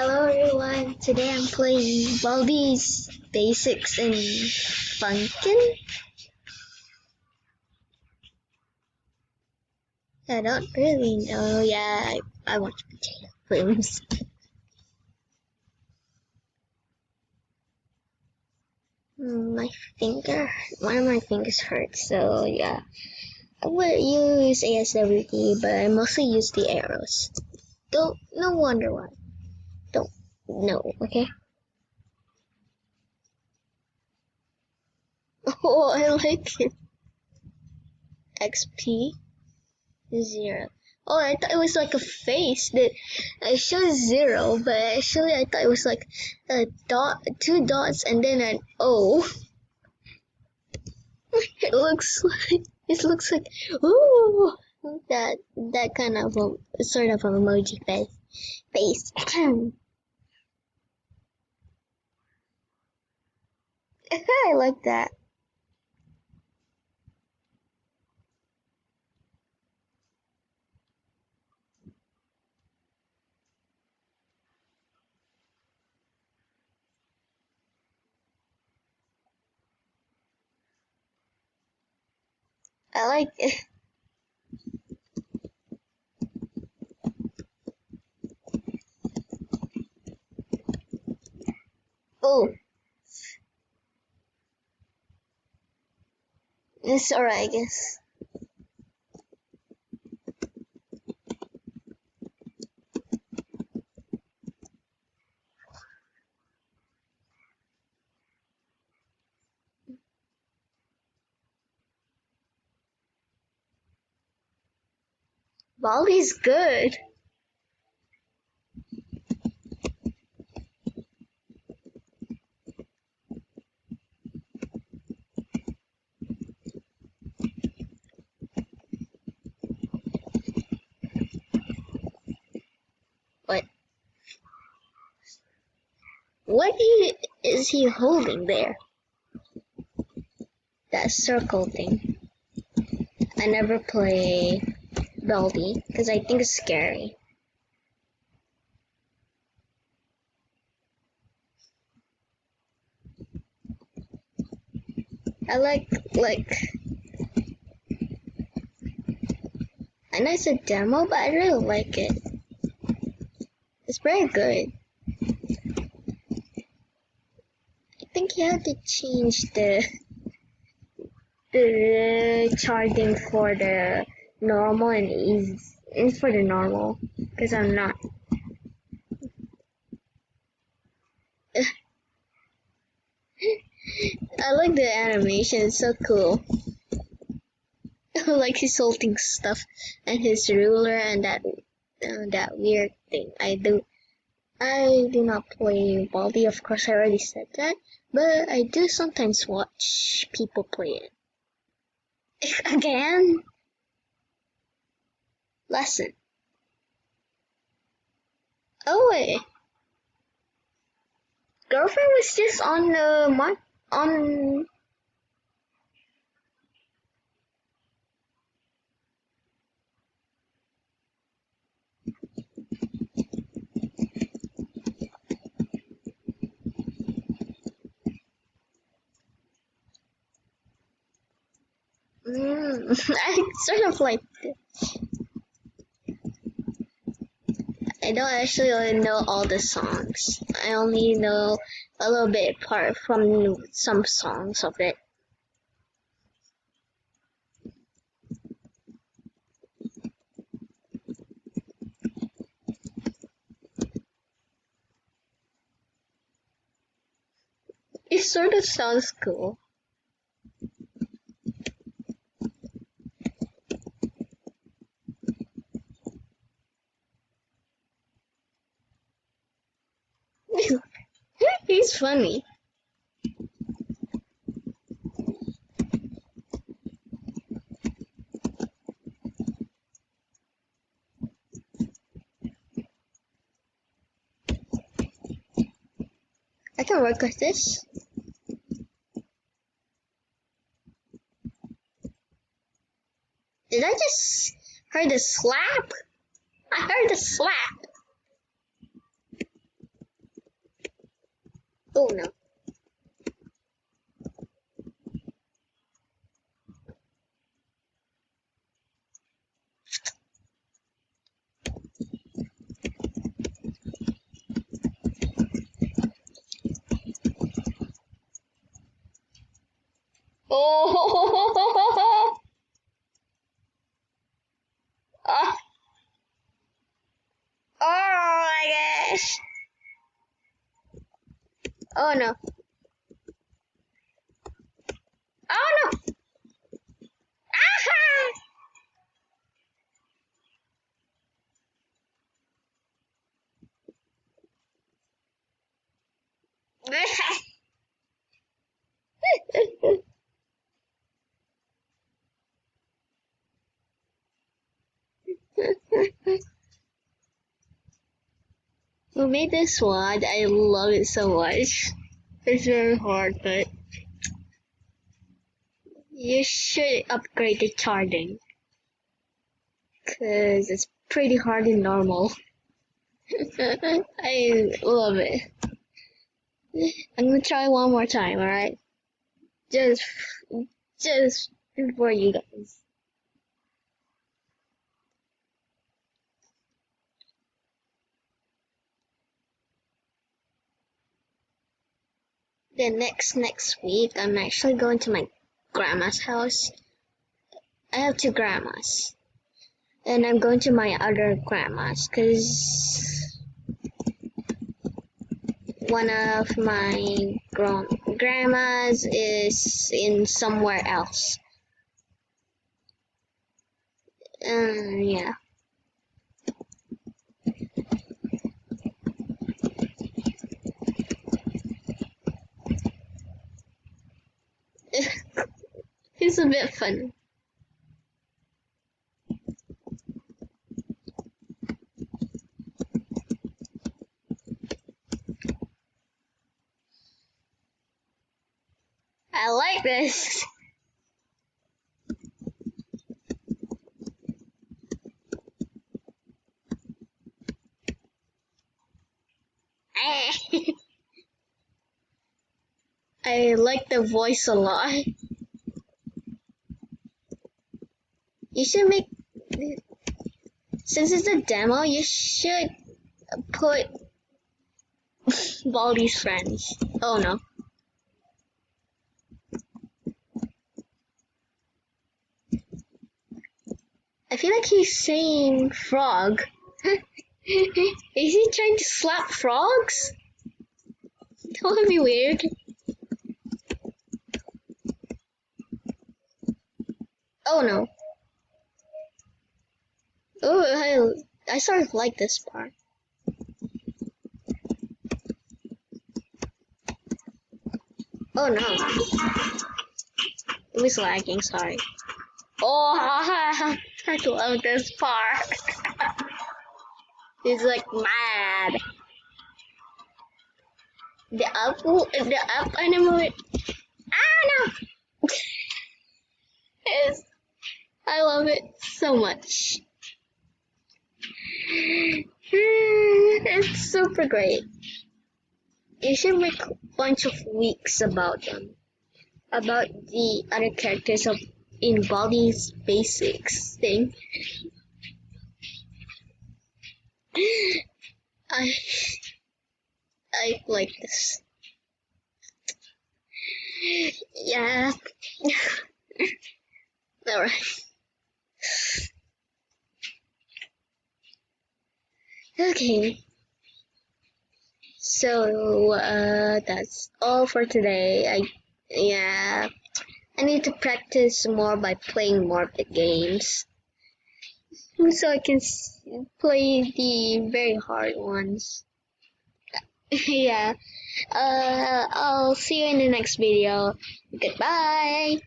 Hello everyone, today I'm playing Baldi's Basics in Funkin. I don't really know, I watch potato films. My finger, one of my fingers hurts, so yeah. I would use ASWD, but I mostly use the arrows. No wonder why. Don't know, okay? Oh, I like it. XP 0. Oh, I thought it was like a face that I showed 0, but actually I thought it was like a dot, 2 dots, and then an O. it looks like ooh, that kind of sort of emoji face. I like that. I like it. Oh, it's alright, I guess. Baldi's good. What? Is he holding there? That circle thing. I never play Baldi because I think it's scary. I I know it's a demo, but I really like it. It's very good. I think you have to change the charging for the normal and easy, and for the normal, because I'm not. I like the animation, it's so cool. Like he's holding stuff and his ruler and that weird thing. I do not play Baldi, of course I already said that, but I do sometimes watch people play it. Again? Lesson. Oh wait. Girlfriend was just on the on. I sort of like. I don't actually know all the songs. I only know a little bit apart from some songs of it. It sort of sounds cool. He's funny. I can work with this. Did I just heard a slap? I heard a slap. Oh no. Oh! Oh, oh my gosh! Oh no! Oh no! Ah! Who made this one? I love it so much. It's very hard, but you should upgrade the charging, cause it's pretty hard in normal. I love it. I'm gonna try one more time, alright? Just, just for you guys. Then next week, I'm actually going to my grandma's house. I have two grandmas, and I'm going to my other grandma's, cause one of my grandmas is in somewhere else. Yeah. It's a bit fun. I like this. I like the voice a lot. You should make, since it's a demo, you should put Baldi's friends. Oh no. I feel like he's saying frog. Is he trying to slap frogs? That would be weird. Oh no. Oh, I sort of like this part. Oh no. It was lagging, sorry. Oh, I love this part. He's like mad. The up animal. Ah no! It's, I love it so much. It's super great. You should make a bunch of weeks about them. About the other characters of in Baldi's Basics thing. I I like this. Yeah. Alright. Okay. So that's all for today. Yeah. I need to practice more by playing more of the games, so I can play the very hard ones. Yeah. I'll see you in the next video. Goodbye.